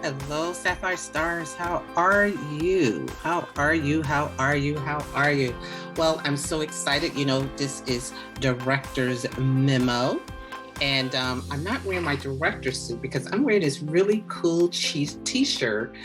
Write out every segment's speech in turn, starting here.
Hello, Sapphire Stars. How are you? How are you? How are you? How are you? Well, I'm so excited. This is Director's Memo. And I'm not wearing my director suit because I'm wearing this really cool t-shirt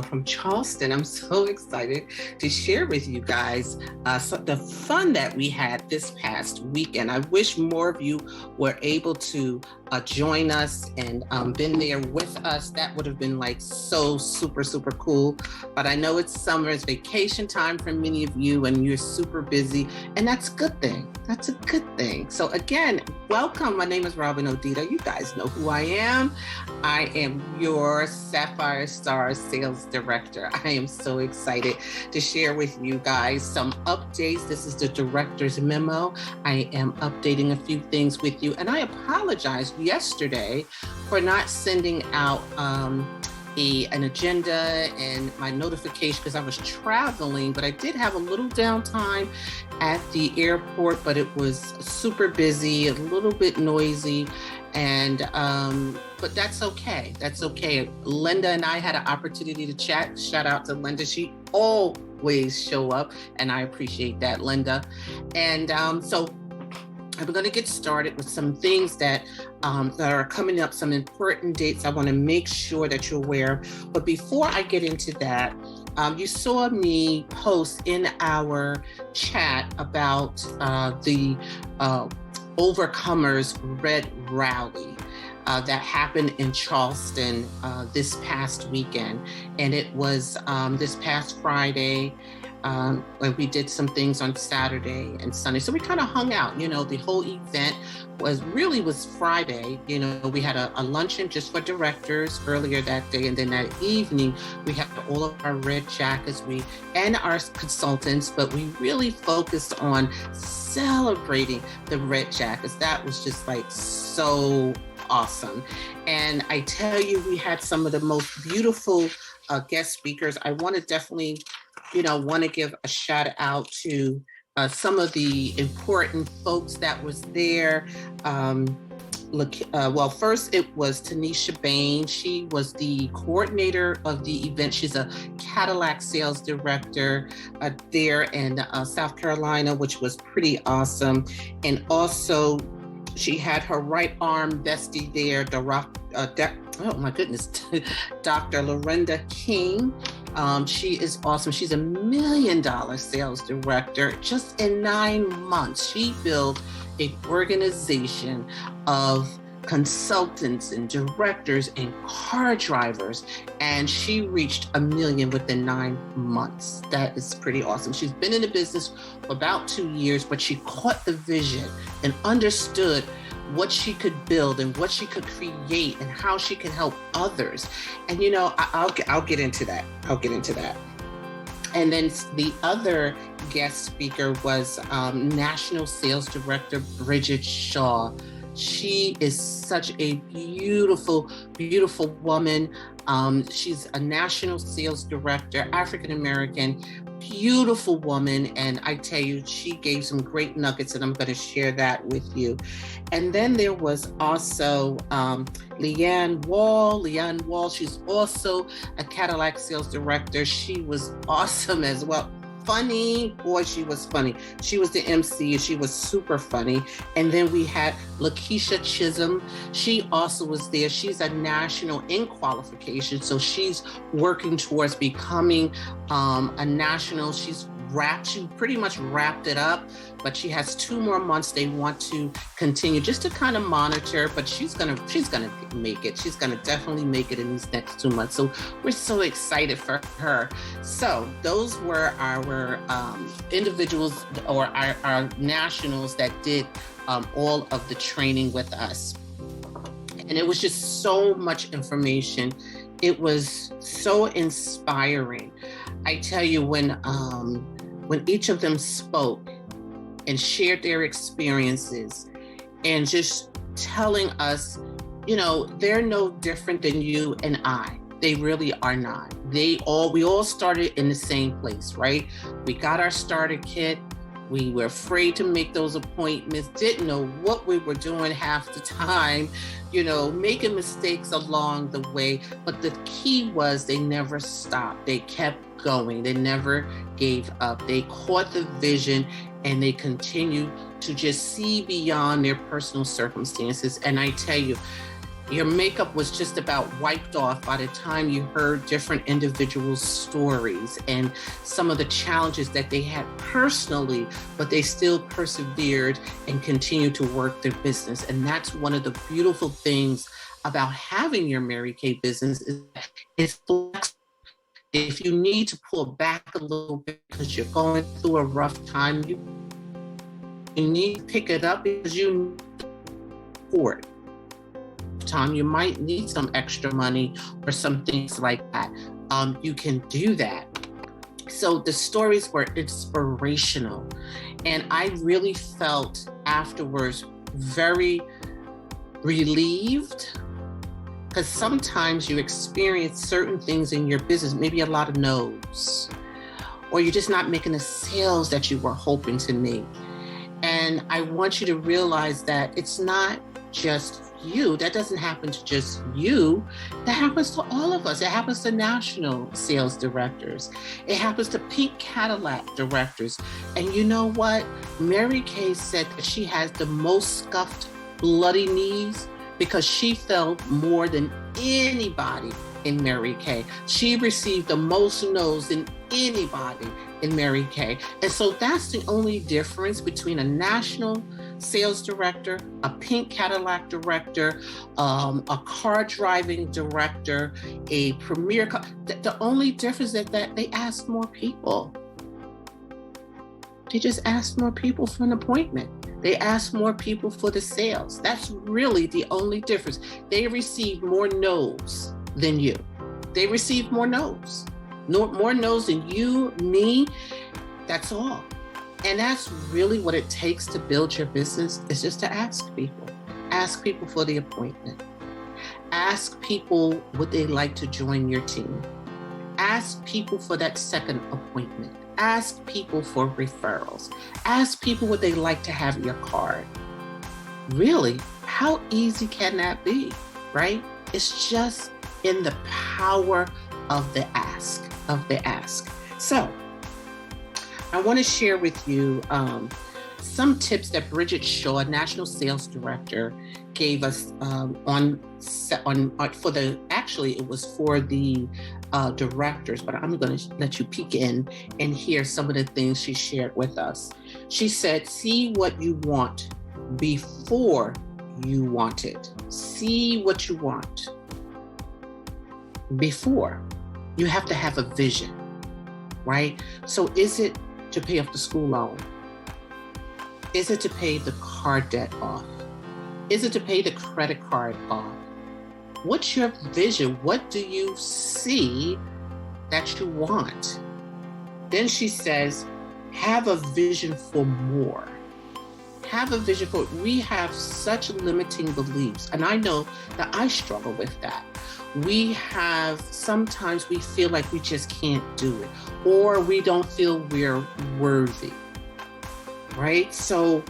from Charleston. I'm so excited to share with you guys the fun that we had this past weekend. I wish more of you were able to join us and been there with us. That would have been like so super, super cool. But I know it's summer, it's vacation time for many of you and you're super busy, and that's a good thing. That's a good thing. So again, welcome. My name is Robyn Odita. You guys know who I am. I am your Sapphire Star Sales Director. I am so excited to share with you guys some updates. This is the Director's Memo. I am updating a few things with you, and I apologize yesterday for not sending out an agenda and my notification because I was traveling, but I did have a little downtime at the airport, but it was super busy, a little bit noisy, and but that's okay. That's okay. Linda and I had an opportunity to chat. Shout out to Linda. She always show up, and I appreciate that, Linda. And so I'm going to get started with some things that are coming up, some important dates I want to make sure that you're aware of. But before I get into that, you saw me post in our chat about the Overcomers Red Rally that happened in Charleston this past weekend. And it was this past Friday. We did some things on Saturday and Sunday. So we kind of hung out, the whole event was Friday. We had a luncheon just for directors earlier that day. And then that evening, we had all of our red jackets and our consultants, but we really focused on celebrating the red jackets. That was just like so awesome. And I tell you, we had some of the most beautiful guest speakers. I want to definitely want to give a shout out to some of the important folks that was there. Well, first it was Tanisha Bain. She was the coordinator of the event. She's a Cadillac sales director there in South Carolina, which was pretty awesome. And also she had her right arm bestie there, oh my goodness, Dr. Lorinda King. She is awesome. She's $1 million sales director. Just in 9 months, she built an organization of consultants and directors and car drivers, and she reached $1 million within 9 months. That is pretty awesome. She's been in the business for about 2 years, but she caught the vision and understood what she could build and what she could create and how she can help others. And I'll get into that. And then the other guest speaker was National Sales Director Bridget Shaw. She is such a beautiful, beautiful woman. She's a national sales director, African-American, beautiful woman. And I tell you, she gave some great nuggets, and I'm going to share that with you. And then there was also Leanne Wall. She's also a Cadillac sales director. She was awesome as well. Funny. Boy, she was funny. She was the MC and she was super funny. And then we had Lakeisha Chisholm. She also was there. She's a national in qualification. So she's working towards becoming a national. She pretty much wrapped it up, but she has 2 more months they want to continue just to kind of monitor, but she's gonna make it. She's gonna definitely make it in these next 2 months. So we're so excited for her. So those were our individuals or our nationals that did all of the training with us. And it was just so much information. It was so inspiring. I tell you, when each of them spoke and shared their experiences and just telling us, they're no different than you and I. They really are not. We all started in the same place, right? We got our starter kit. We were afraid to make those appointments, didn't know what we were doing half the time, making mistakes along the way. But the key was they never stopped. They kept going. They never gave up. They caught the vision and they continued to just see beyond their personal circumstances. And I tell you, your makeup was just about wiped off by the time you heard different individuals' stories and some of the challenges that they had personally, but they still persevered and continued to work their business. And that's one of the beautiful things about having your Mary Kay business is it's flexible. If you need to pull back a little bit because you're going through a rough time, you need to pick it up because you need support. Time you might need some extra money or some things like that. You can do that. So the stories were inspirational, and I really felt afterwards very relieved, because sometimes you experience certain things in your business, maybe a lot of no's, or you're just not making the sales that you were hoping to make. And I want you to realize that it's not just you. That doesn't happen to just you. That happens to all of us. It happens to national sales directors. It happens to pink Cadillac directors. And you know what? Mary Kay said that she has the most scuffed, bloody knees because she fell more than anybody in Mary Kay. She received the most no's than anybody in Mary Kay. And so that's the only difference between a national sales director, a pink Cadillac director, a car driving director, a premier car. The only difference is that they ask more people. They just ask more people for an appointment. They ask more people for the sales. That's really the only difference. They receive more no's than you. They receive more no's. More no's than you, me, that's all. And that's really what it takes to build your business, is just to ask people. Ask people for the appointment. Ask people would they like to join your team. Ask people for that second appointment. Ask people for referrals. Ask people would they like to have your card. Really, how easy can that be, right? It's just in the power of the ask, So I want to share with you some tips that Bridget Shaw, National Sales Director, gave us it was for the directors, but I'm going to let you peek in and hear some of the things she shared with us. She said, see what you want before you want it. See what you want before. You have to have a vision, right? So is it to pay off the school loan? Is it to pay the car debt off? Is it to pay the credit card off? What's your vision? What do you see that you want? Then she says, have a vision for more. Have a vision for, we have such limiting beliefs. And I know that I struggle with that. Sometimes we feel like we just can't do it, or we don't feel we're worthy, right? So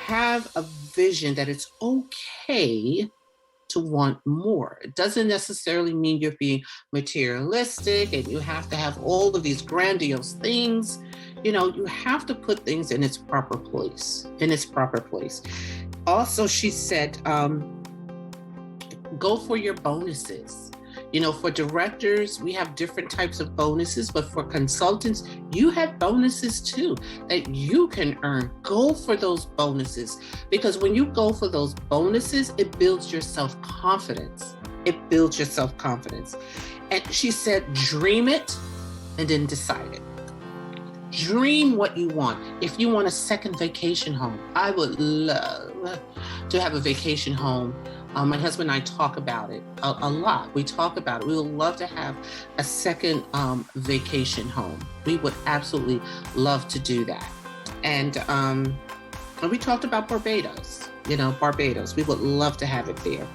have a vision that it's okay to want more. It doesn't necessarily mean you're being materialistic and you have to have all of these grandiose things. You have to put things in its proper place, Also, she said, go for your bonuses. For directors, we have different types of bonuses, but for consultants, you have bonuses too that you can earn. Go for those bonuses, because when you go for those bonuses, it builds your self-confidence. And she said, dream it and then decide it. Dream what you want. If you want a second vacation home, I would love to have a vacation home. My husband and I talk about it a lot. We talk about it. We would love to have a second vacation home. We would absolutely love to do that. And we talked about Barbados. Barbados. We would love to have it there.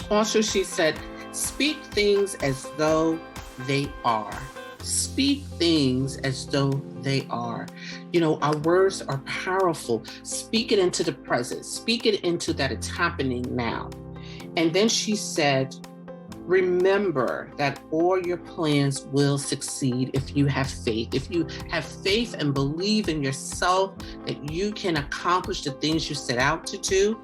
Also, she said, speak things as though they are. Speak things as though they are. You know, our words are powerful. Speak it into the present. Speak it into that it's happening now. And then she said, remember that all your plans will succeed if you have faith. If you have faith and believe in yourself that you can accomplish the things you set out to do,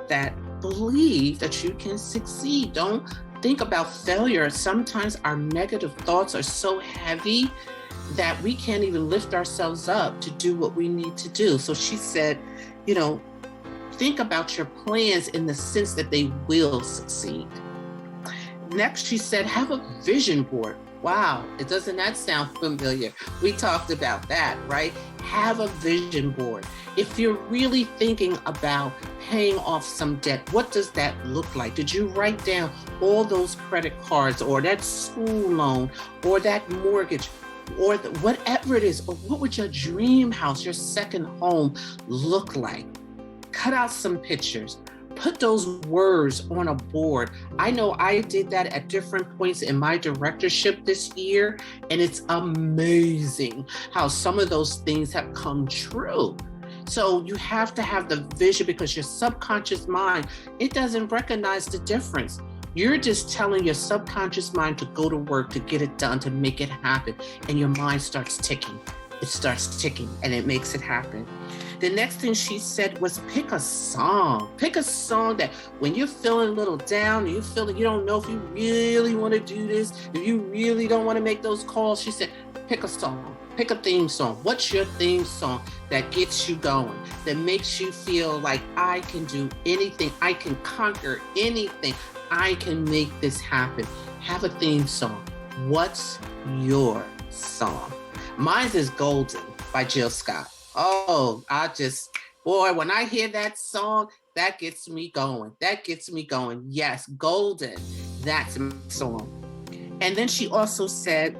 that believe that you can succeed. Don't think about failure. Sometimes our negative thoughts are so heavy that we can't even lift ourselves up to do what we need to do. So she said, you know, think about your plans in the sense that they will succeed. Next, she said, have a vision board. Wow, doesn't that sound familiar? We talked about that, right? Have a vision board. If you're really thinking about paying off some debt, what does that look like? Did you write down all those credit cards or that school loan or that mortgage or whatever it is? Or what would your dream house, your second home look like? Cut out some pictures. Put those words on a board. I know I did that at different points in my directorship this year, and it's amazing how some of those things have come true. So you have to have the vision, because your subconscious mind, it doesn't recognize the difference. You're just telling your subconscious mind to go to work, to get it done, to make it happen, and your mind starts ticking. It starts ticking, and it makes it happen. The next thing she said was pick a song. Pick a song that when you're feeling a little down, you feel that you don't know if you really want to do this, if you really don't want to make those calls, she said, pick a song. Pick a theme song. What's your theme song that gets you going, that makes you feel like I can do anything, I can conquer anything, I can make this happen? Have a theme song. What's your song? Mine is Golden by Jill Scott. Oh, boy, when I hear that song, that gets me going. That gets me going. Yes, Golden, that's my song. And then she also said,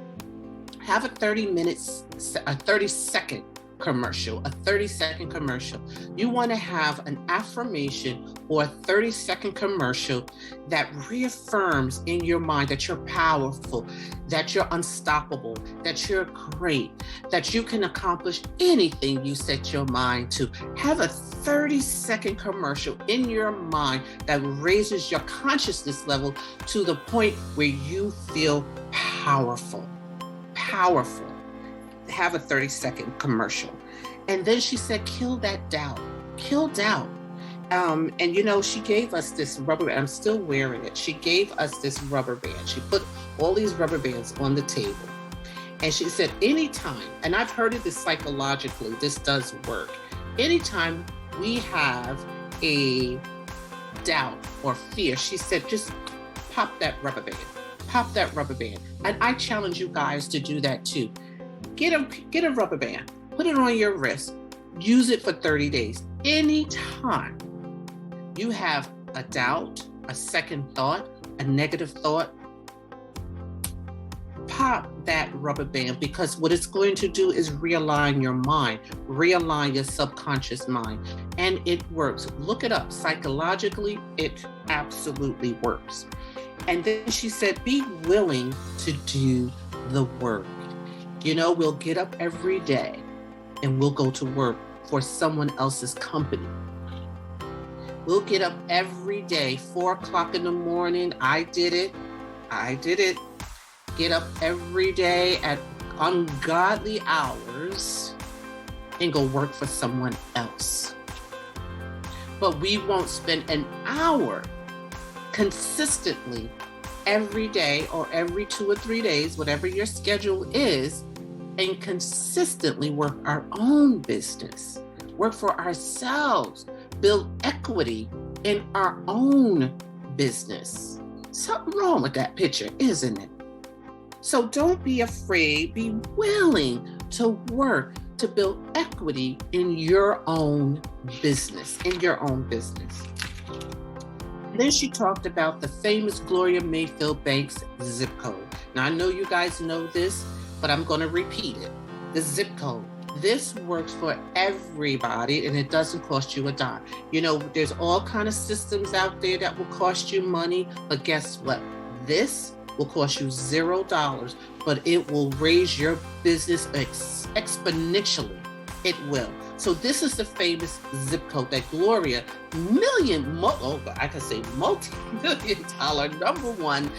have a 30-second commercial, a 30-second commercial. You want to have an affirmation or a 30-second commercial that reaffirms in your mind that you're powerful, that you're unstoppable, that you're great, that you can accomplish anything you set your mind to. Have a 30-second commercial in your mind that raises your consciousness level to the point where you feel powerful. Powerful. Have a 30-second commercial. And then she said, kill that doubt. Kill doubt. And you know, she gave us this rubber band. I'm still wearing it. She gave us this rubber band. She put all these rubber bands on the table. And she said, anytime, and I've heard of this psychologically, this does work. Anytime we have a doubt or fear, she said, just pop that rubber band. Pop that rubber band. And I challenge you guys to do that too. Get a rubber band, put it on your wrist, use it for 30 days. Anytime you have a doubt, a second thought, a negative thought, pop that rubber band, because what it's going to do is realign your mind, realign your subconscious mind, and it works. Look it up. Psychologically, it absolutely works. And then she said, be willing to do the work. You know, we'll get up every day and we'll go to work for someone else's company. We'll get up every day, 4 o'clock in the morning. I did it. Get up every day at ungodly hours and go work for someone else. But we won't spend an hour consistently every day or every 2 or 3 days, whatever your schedule is, and consistently work our own business, work for ourselves, build equity in our own business. Something wrong with that picture, isn't it? So don't be afraid, be willing to work to build equity in your own business, Then she talked about the famous Gloria Mayfield Bank's zip code. Now, I know you guys know this, but I'm going to repeat it. The zip code. This works for everybody, and it doesn't cost you a dime. You know, there's all kind of systems out there that will cost you money, but guess what? This will cost you $0, but it will raise your business exponentially. It will. So this is the famous zip code that Gloria, multi-million dollar #1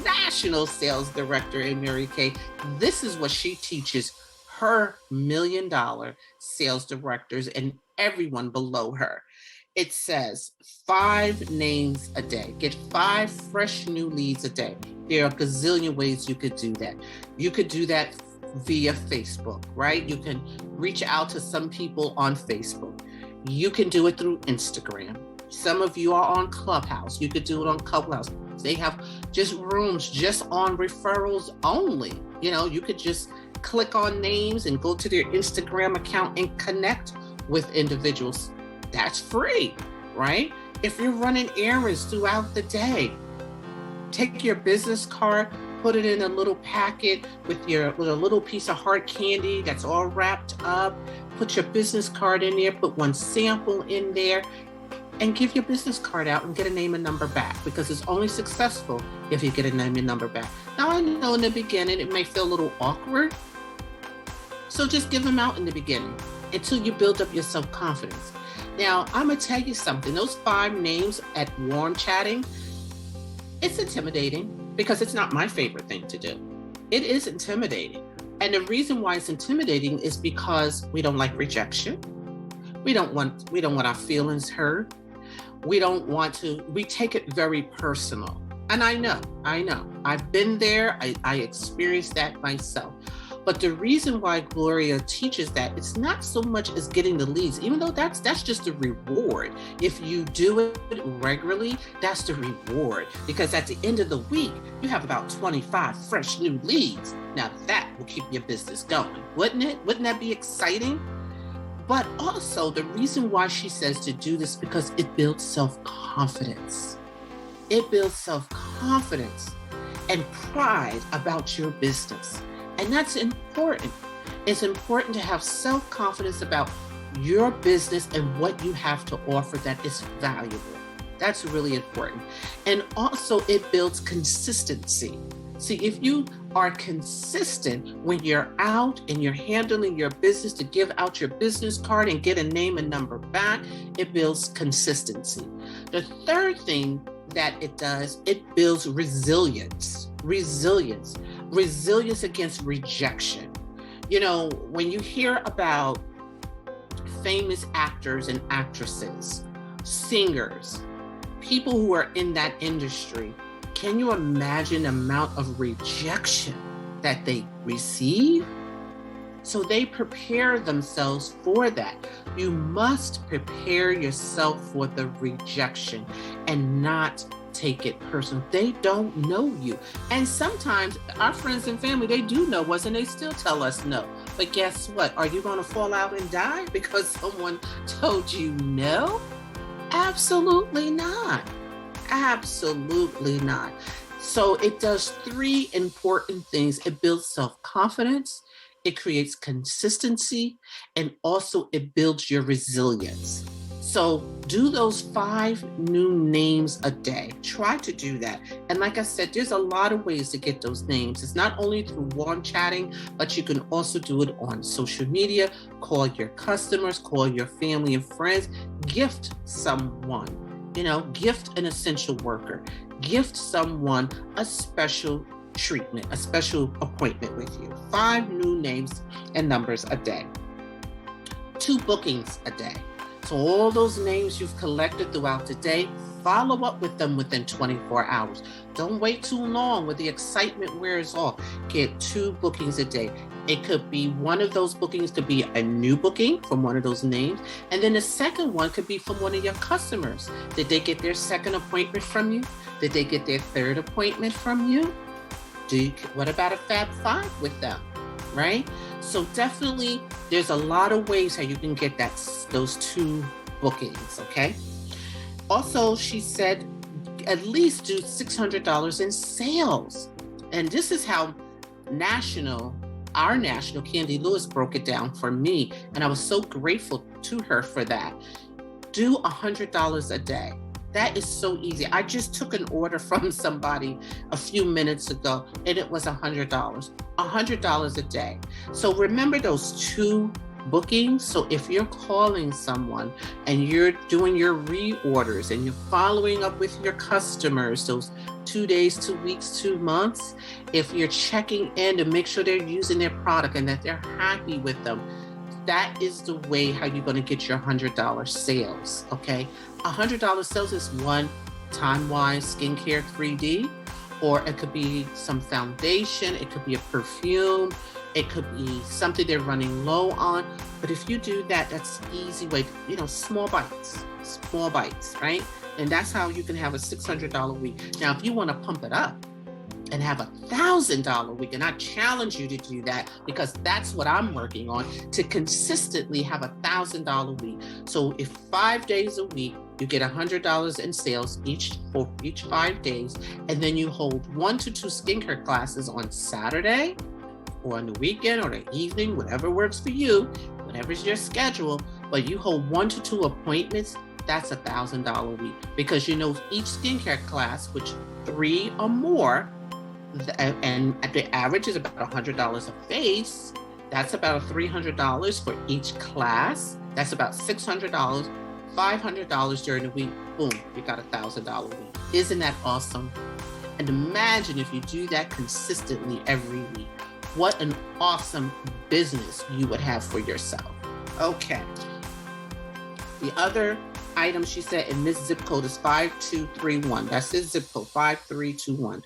national sales director in Mary Kay. This is what she teaches her $1 million sales directors and everyone below her. It says 5 names a day. Get 5 fresh new leads a day. There are a gazillion ways you could do that. You could do that via Facebook, right? You can reach out to some people on Facebook. You can do it through Instagram. Some of you are on Clubhouse. You could do it on Clubhouse. They have just rooms just on referrals only. You know, you could just click on names and go to their Instagram account and connect with individuals. That's free, right? If you're running errands throughout the day, take your business card, put it in a little packet with a little piece of hard candy that's all wrapped up. Put your business card in there, put one sample in there, and give your business card out and get a name and number back, because it's only successful if you get a name and number back. Now, I know in the beginning it may feel a little awkward, so just give them out in the beginning until you build up your self-confidence. Now, I'm gonna tell you something. Those 5 names at warm chatting, it's intimidating because it's not my favorite thing to do. It is intimidating. And the reason why it's intimidating is because we don't like rejection. We don't want our feelings hurt. We take it very personal. And I know, I've been there, I experienced that myself. But the reason why Gloria teaches that, it's not so much as getting the leads, even though that's just a reward. If you do it regularly, that's the reward. Because at the end of the week, you have about 25 fresh new leads. Now that will keep your business going, wouldn't it? Wouldn't that be exciting? But also the reason why she says to do this, because it builds self-confidence. It builds self-confidence and pride about your business. And that's important. It's important to have self-confidence about your business and what you have to offer that is valuable. That's really important. And also it builds consistency. See, if you are consistent when you're out and you're handling your business to give out your business card and get a name and number back, it builds consistency. The third thing that it does, it builds resilience against rejection. You know, when you hear about famous actors and actresses, singers, people who are in that industry, can you imagine the amount of rejection that they receive? So they prepare themselves for that. You must prepare yourself for the rejection and not take it personal. They don't know you. And sometimes our friends and family, they do know us and they still tell us no. But guess what? Are you going to fall out and die because someone told you no? Absolutely not. Absolutely not. So it does 3 important things. It builds self-confidence, it creates consistency, and also it builds your resilience. So do those 5 new names a day. Try to do that. And like I said, there's a lot of ways to get those names. It's not only through warm chatting, but you can also do it on social media. Call your customers, call your family and friends, gift someone, gift an essential worker, gift someone a special treatment, a special appointment with you. 5 new names and numbers a day. 2 bookings a day. So all those names you've collected throughout the day, follow up with them within 24 hours. Don't wait too long where the excitement wears off. Get 2 bookings a day. It could be one of those bookings could be a new booking from one of those names. And then the second one could be from one of your customers. Did they get their second appointment from you? Did they get their third appointment from you? What about a Fab 5 with them, right? So definitely there's a lot of ways how you can get those 2 bookings, okay? Also, she said at least do $600 in sales. And this is how our national Candy Lewis broke it down for me. And I was so grateful to her for that. Do $100 a day. That is so easy. I just took an order from somebody a few minutes ago and it was $100, $100 a day. So remember those 2 bookings. So if you're calling someone and you're doing your reorders and you're following up with your customers, those 2 days, 2 weeks, 2 months, if you're checking in to make sure they're using their product and that they're happy with them, that is the way how you're going to get your $100 sales. Okay, $100 sales is one time-wise skincare 3D, or it could be some foundation, it could be a perfume, it could be something they're running low on. But if you do that, that's easy way, small bites, right? And that's how you can have a $600 week. Now, if you want to pump it up and have $1,000 week, and I challenge you to do that, because that's what I'm working on, to consistently have $1,000 week. So if 5 days a week, you get $100 in sales for each 5 days, and then you hold 1 to 2 skincare classes on Saturday or on the weekend or the evening, whatever works for you, whatever's your schedule, but you hold 1 to 2 appointments, that's $1,000 a week. Because each skincare class, which 3 or more, and the average is about $100 a face, that's about $300 for each class. That's about $600, $500 during the week. Boom, you got $1,000 a week. Isn't that awesome? And imagine if you do that consistently every week. What an awesome business you would have for yourself. Okay. The other item she said in this zip code is 5231. That's his zip code, 5321.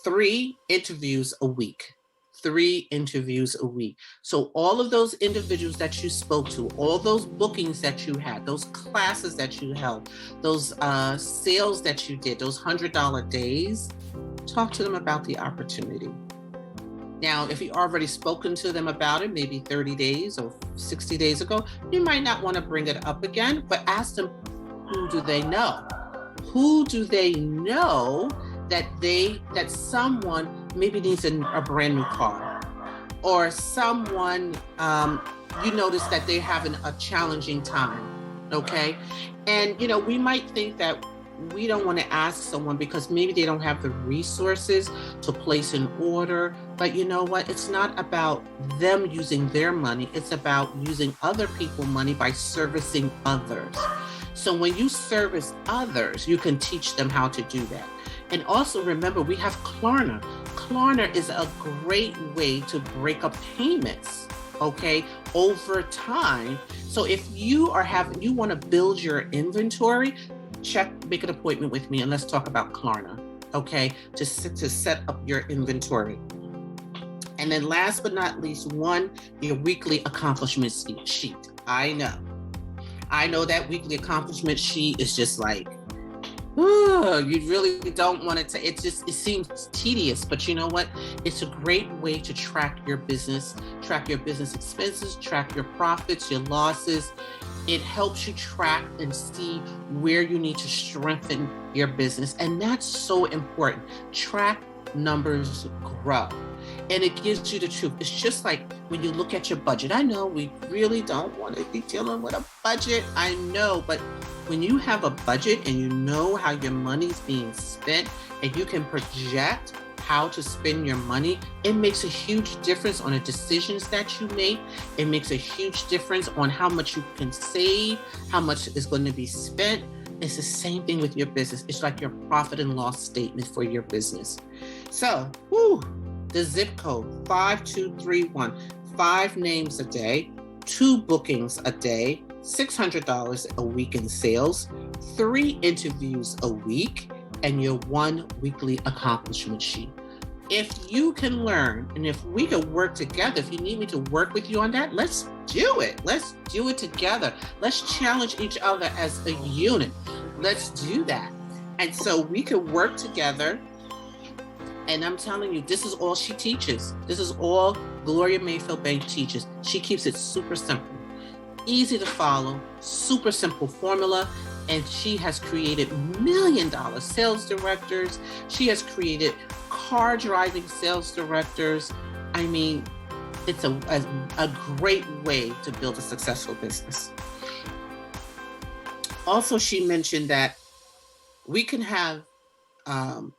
3 interviews a week. 3 interviews a week. So all of those individuals that you spoke to, all those bookings that you had, those classes that you held, those sales that you did, those $100 days, talk to them about the opportunity. Now, if you already spoken to them about it, maybe 30 days or 60 days ago, you might not want to bring it up again, but ask them, who do they know? Who do they know that someone maybe needs a brand new car, or someone you notice that they're having a challenging time, okay? And we might think that we don't want to ask someone because maybe they don't have the resources to place an order, but you know what? It's not about them using their money, it's about using other people's money by servicing others. So when you service others, you can teach them how to do that. And also remember, we have Klarna. Klarna is a great way to break up payments, okay, over time. So if you want to build your inventory, make an appointment with me and let's talk about Klarna, okay, to set up your inventory. And then last but not least, your weekly accomplishment sheet. I know that weekly accomplishment sheet is just like, you really don't want it to, it seems tedious, but you know what? It's a great way to track your business expenses, track your profits, your losses. It helps you track and see where you need to strengthen your business. And that's so important. Track, numbers grow. And it gives you the truth. It's just like when you look at your budget. I know we really don't want to be dealing with a budget. I know, but when you have a budget and you know how your money's being spent and you can project how to spend your money, it makes a huge difference on the decisions that you make. It makes a huge difference on how much you can save, how much is going to be spent. It's the same thing with your business. It's like your profit and loss statement for your business. So, the zip code 5231, 5 names a day, 2 bookings a day, $600 a week in sales, 3 interviews a week, and your 1 weekly accomplishment sheet. If you can learn, and if we can work together, if you need me to work with you on that, let's do it. Let's do it together. Let's challenge each other as a unit. Let's do that. And so we can work together. And I'm telling you, this is all she teaches. This is all Gloria Mayfield Bank teaches. She keeps it super simple, easy to follow, super simple formula. And she has created $1 million sales directors. She has created car driving sales directors. I mean, it's a great way to build a successful business. Also, she mentioned that we can have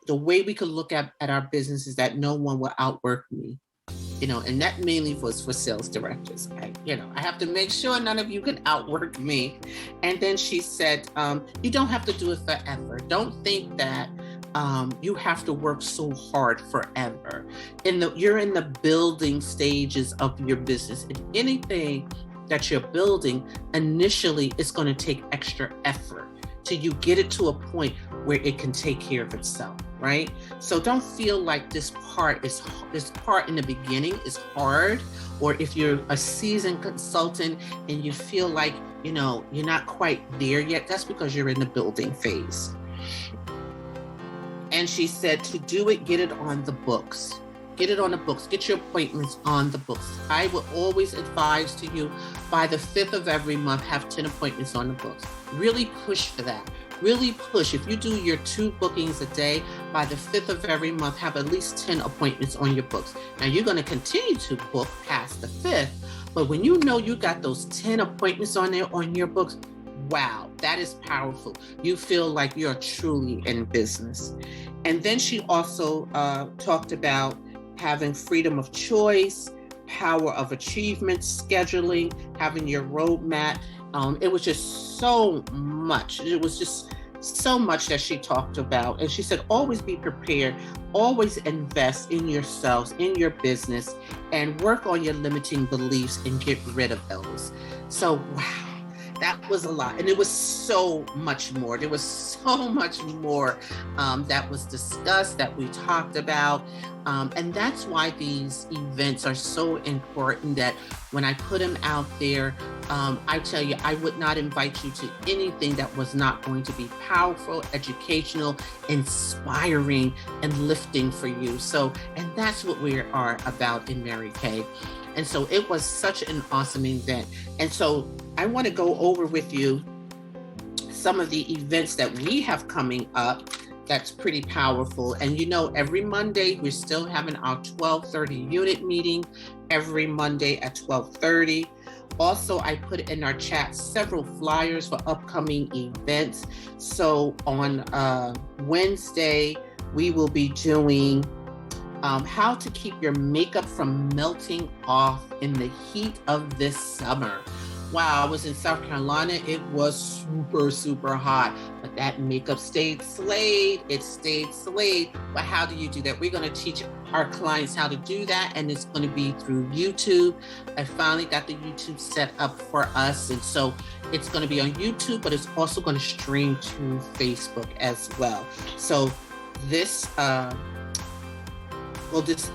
the way we could look at our business is that no one will outwork me, and that mainly was for sales directors. I have to make sure none of you can outwork me. And then she said, you don't have to do it forever. Don't think that you have to work so hard forever. You're in the building stages of your business. And anything that you're building initially is going to take extra effort till you get it to a point where it can take care of itself, right? So don't feel like this part in the beginning is hard, or if you're a seasoned consultant and you feel like, you're not quite there yet, that's because you're in the building phase. And she said to do it, get it on the books. Get it on the books. Get your appointments on the books. I would always advise to you, by the 5th of every month, have 10 appointments on the books. Really push for that. Really push. If you do your 2 bookings a day, by the 5th of every month, have at least 10 appointments on your books. Now, you're going to continue to book past the 5th, but when you know you got those 10 appointments on there on your books, wow, that is powerful. You feel like you're truly in business. And then she also talked about having freedom of choice, power of achievement, scheduling, having your roadmap. It was just so much. It was just so much that she talked about. And she said, always be prepared, always invest in yourselves, in your business, and work on your limiting beliefs and get rid of those. So, wow. That was a lot. And it was so much more. There was so much more that was discussed, that we talked about. And that's why these events are so important, that when I put them out there, I tell you, I would not invite you to anything that was not going to be powerful, educational, inspiring, and lifting for you. So, and that's what we are about in Mary Kay. And so it was such an awesome event. And so I want to go over with you some of the events that we have coming up that's pretty powerful. And every Monday, we're still having our 12:30 unit meeting every Monday at 12:30. Also, I put in our chat several flyers for upcoming events. So on Wednesday, we will be doing how to keep your makeup from melting off in the heat of this summer. Wow, I was in South Carolina. It was super, super hot, but that makeup stayed slayed. It stayed slayed. But how do you do that? We're going to teach our clients how to do that, and it's going to be through YouTube. I finally got the YouTube set up for us, and so it's going to be on YouTube, but it's also going to stream to Facebook as well. So this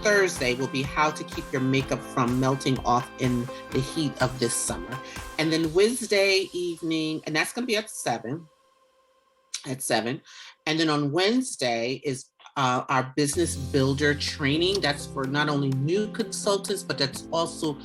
Thursday will be how to keep your makeup from melting off in the heat of this summer. And then Wednesday evening, and that's going to be at 7. And then on Wednesday is our business builder training. That's for not only new consultants, but that's also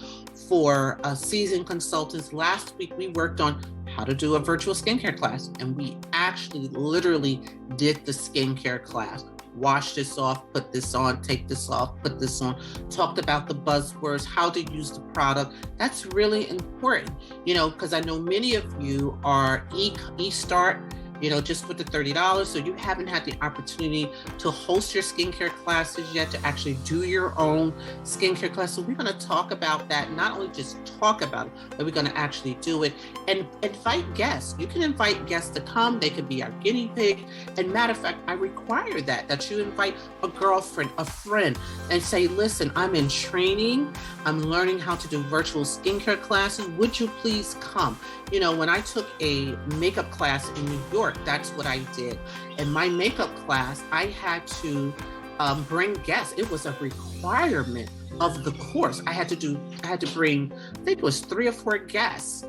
for seasoned consultants. Last week, we worked on how to do a virtual skincare class, and we actually literally did the skincare class. Wash this off, put this on, take this off, put this on, talked about the buzzwords, how to use the product. That's really important, because I know many of you are e-start, just with the $30. So you haven't had the opportunity to host your skincare classes yet, to actually do your own skincare class. So we're going to talk about that, not only just talk about it, but we're going to actually do it and invite guests. You can invite guests to come. They could be our guinea pig. And matter of fact, I require that you invite a girlfriend, a friend, and say, listen, I'm in training. I'm learning how to do virtual skincare classes. Would you please come? When I took a makeup class in New York, that's what I did. In my makeup class, I had to bring guests. It was a requirement of the course. I had to bring, I think it was 3 or 4 guests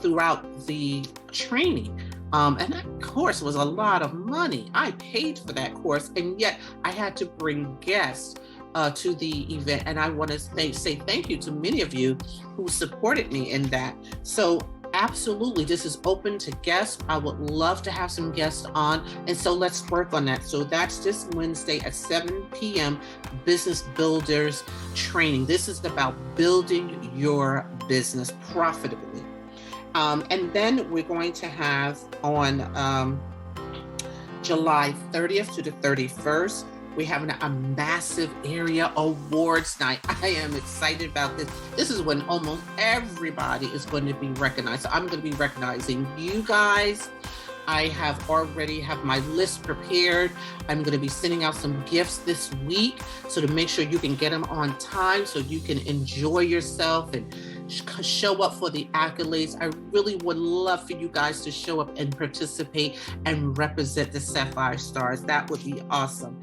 throughout the training. And that course was a lot of money. I paid for that course, and yet I had to bring guests to the event. And I want to say thank you to many of you who supported me in that. So absolutely, this is open to guests. I would love to have some guests on, and so let's work on that. So that's this Wednesday at 7 p.m. Business Builders Training. This is about building your business profitably. And then we're going to have on July 30th to the 31st. We're having a massive area awards night. I am excited about this. This is when almost everybody is going to be recognized. So I'm going to be recognizing you guys. I have already have my list prepared. I'm going to be sending out some gifts this week, so to make sure you can get them on time so you can enjoy yourself and show up for the accolades. I really would love for you guys to show up and participate and represent the Sapphire Stars. That would be awesome.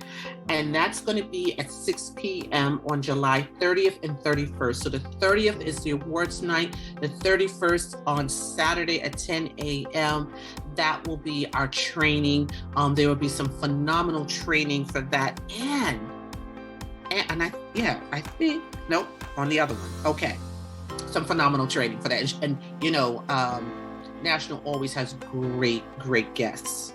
And that's going to be at 6 p.m. on July 30th and 31st. So the 30th is the awards night, the 31st on Saturday at 10 a.m. That will be our training. There will be some phenomenal training for that. And I think, nope, on the other one. Okay. Some phenomenal training for that. And you know, National always has great guests.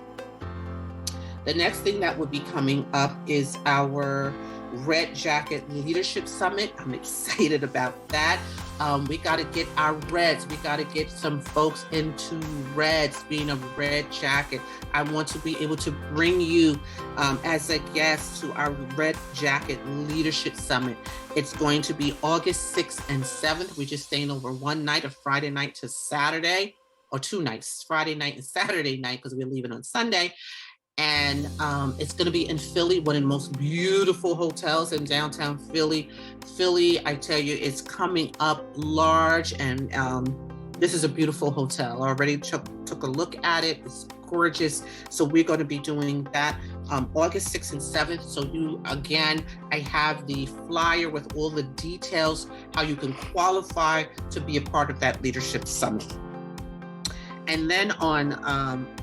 The next thing that will be coming up is our Red Jacket Leadership Summit. I'm excited about that. We got to get our reds. We got to get some folks into reds, being a red jacket. I want to be able to bring you as a guest to our Red Jacket Leadership Summit. It's going to be August 6th and 7th. We're just staying over one night, a Friday night to Saturday, or 2 nights, Friday night and Saturday night, because we're leaving on Sunday. And it's going to be in Philly, one of the most beautiful hotels in downtown Philly. Philly, I tell you, it's coming up large, and this is a beautiful hotel. I already took a look at it. It's gorgeous. So we're going to be doing that August 6th and 7th. So I have the flyer with all the details, how you can qualify to be a part of that leadership summit. And then on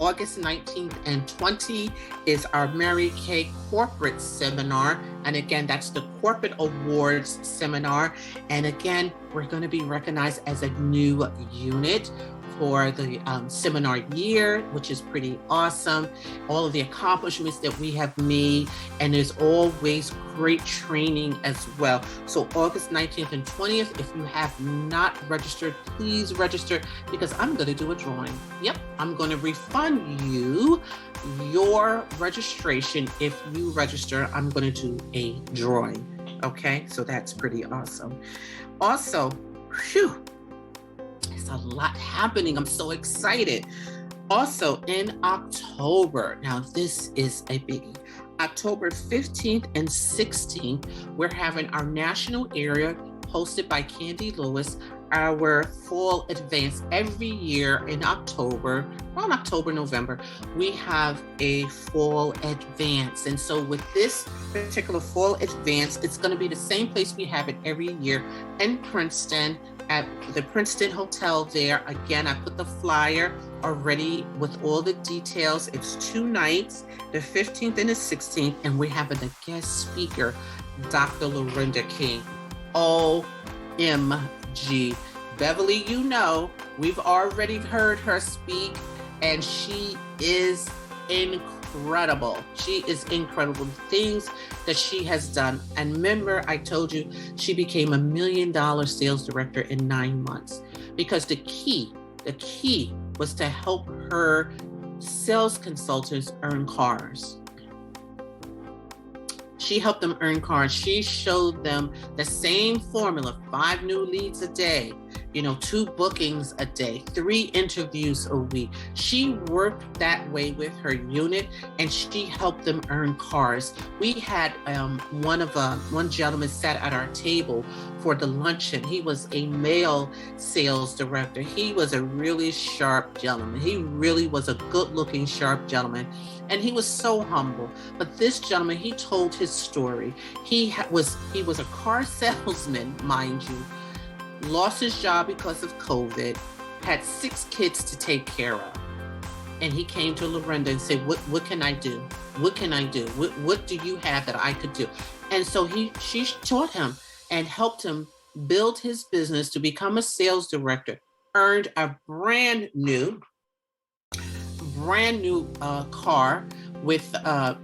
August 19th and 20th is our Mary Kay Corporate Seminar. And again, that's the Corporate Awards Seminar. And again, we're going to be recognized as a new unit for the seminar year, which is pretty awesome. All of the accomplishments that we have made, and there's always great training as well. So August 19th and 20th, if you have not registered, please register, because I'm going to do a drawing. Yep, I'm going to refund you your registration. If you register, I'm going to do a drawing. Okay, so that's pretty awesome. Also, there's a lot happening. I'm so excited. Also in October, now this is a biggie. October 15th and 16th, we're having our national area hosted by Candy Lewis, our fall advance. Every year in October, around October, November, we have a fall advance. And so with this particular fall advance, it's going to be the same place we have it every year in Princeton, at the Princeton Hotel there. Again, I put the flyer already with all the details. It's 2 nights, the 15th and the 16th, and we're having a guest speaker, Dr. Lorinda King. OMG. Beverly, you know, we've already heard her speak, and she is incredible. She is incredible. Things that she has done. And remember, I told you she became $1 million sales director in 9 months, because the key was to help her sales consultants earn cars. She helped them earn cars. She showed them the same formula: 5 new leads a day, 2 bookings a day, 3 interviews a week. She worked that way with her unit, and she helped them earn cars. We had one gentleman sat at our table for the luncheon. He was a male sales director. He was a really sharp gentleman. He really was a good-looking, sharp gentleman. And he was so humble. But this gentleman, he told his story. He was a car salesman, mind you, lost his job because of COVID, had 6 kids to take care of. And he came to Lorinda and said, what can I do? What can I do? What do you have that I could do? And so she taught him and helped him build his business to become a sales director, earned a brand new car with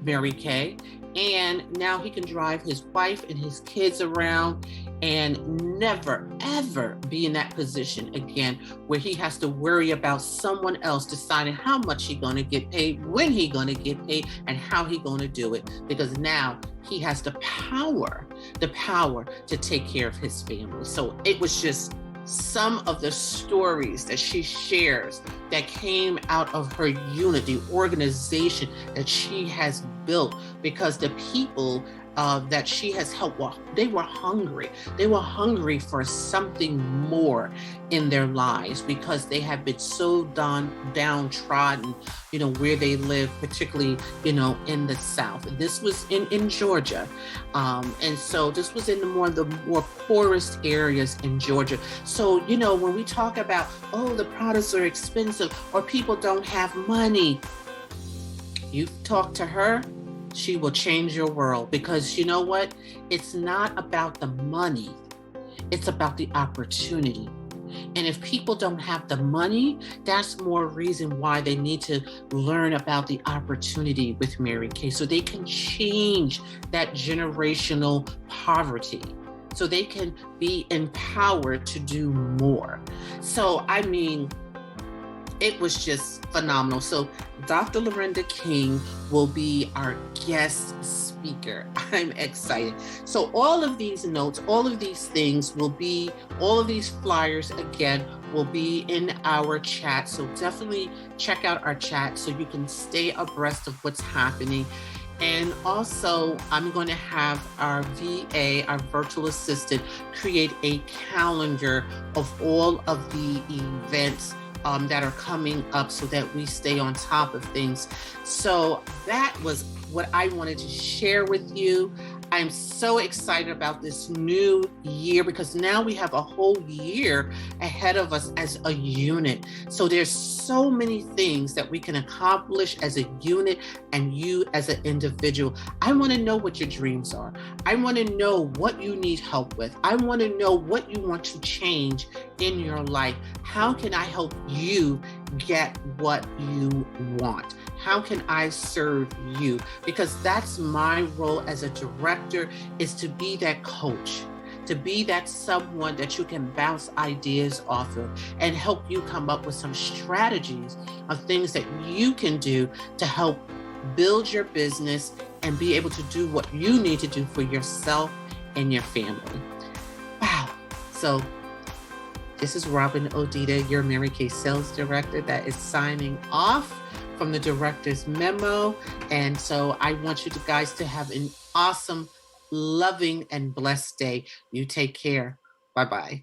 Mary Kay, and now he can drive his wife and his kids around. and never, ever be in that position again where he has to worry about someone else deciding how much he's going to get paid, when he's going to get paid, and how he's going to do it. Because now he has the power to take care of his family. So it was just some of the stories that she shares that came out of her unit, the organization that she has built, because the people that she has helped, well, they were hungry. They were hungry for something more in their lives because they have been so downtrodden, where they live, particularly, in the South. This was in Georgia. And so this was in the more poorest areas in Georgia. So, when we talk about, oh, the products are expensive or people don't have money, you talk to her, she will change your world, because you know what? It's not about the money. It's about the opportunity. And if people don't have the money, that's more reason why they need to learn about the opportunity with Mary Kay, so they can change that generational poverty, so they can be empowered to do more. So, it was just phenomenal. So Dr. Lorinda King will be our guest speaker. I'm excited. So all of these notes, all of these things will be, all of these flyers again will be in our chat. So definitely check out our chat so you can stay abreast of what's happening. And also, I'm going to have our VA, our virtual assistant, create a calendar of all of the events that are coming up so that we stay on top of things. So that was what I wanted to share with you. I'm so excited about this new year because now we have a whole year ahead of us as a unit. So there's so many things that we can accomplish as a unit and you as an individual. I want to know what your dreams are. I want to know what you need help with. I want to know what you want to change in your life. How can I help you get what you want? How can I serve you? Because that's my role as a director, is to be that coach, to be that someone that you can bounce ideas off of and help you come up with some strategies of things that you can do to help build your business and be able to do what you need to do for yourself and your family. Wow. So this is Robyn Odita, your Mary Kay Sales Director, that is signing off from the Director's Memo. And so I want you guys to have an awesome, loving, and blessed day. You take care. Bye-bye.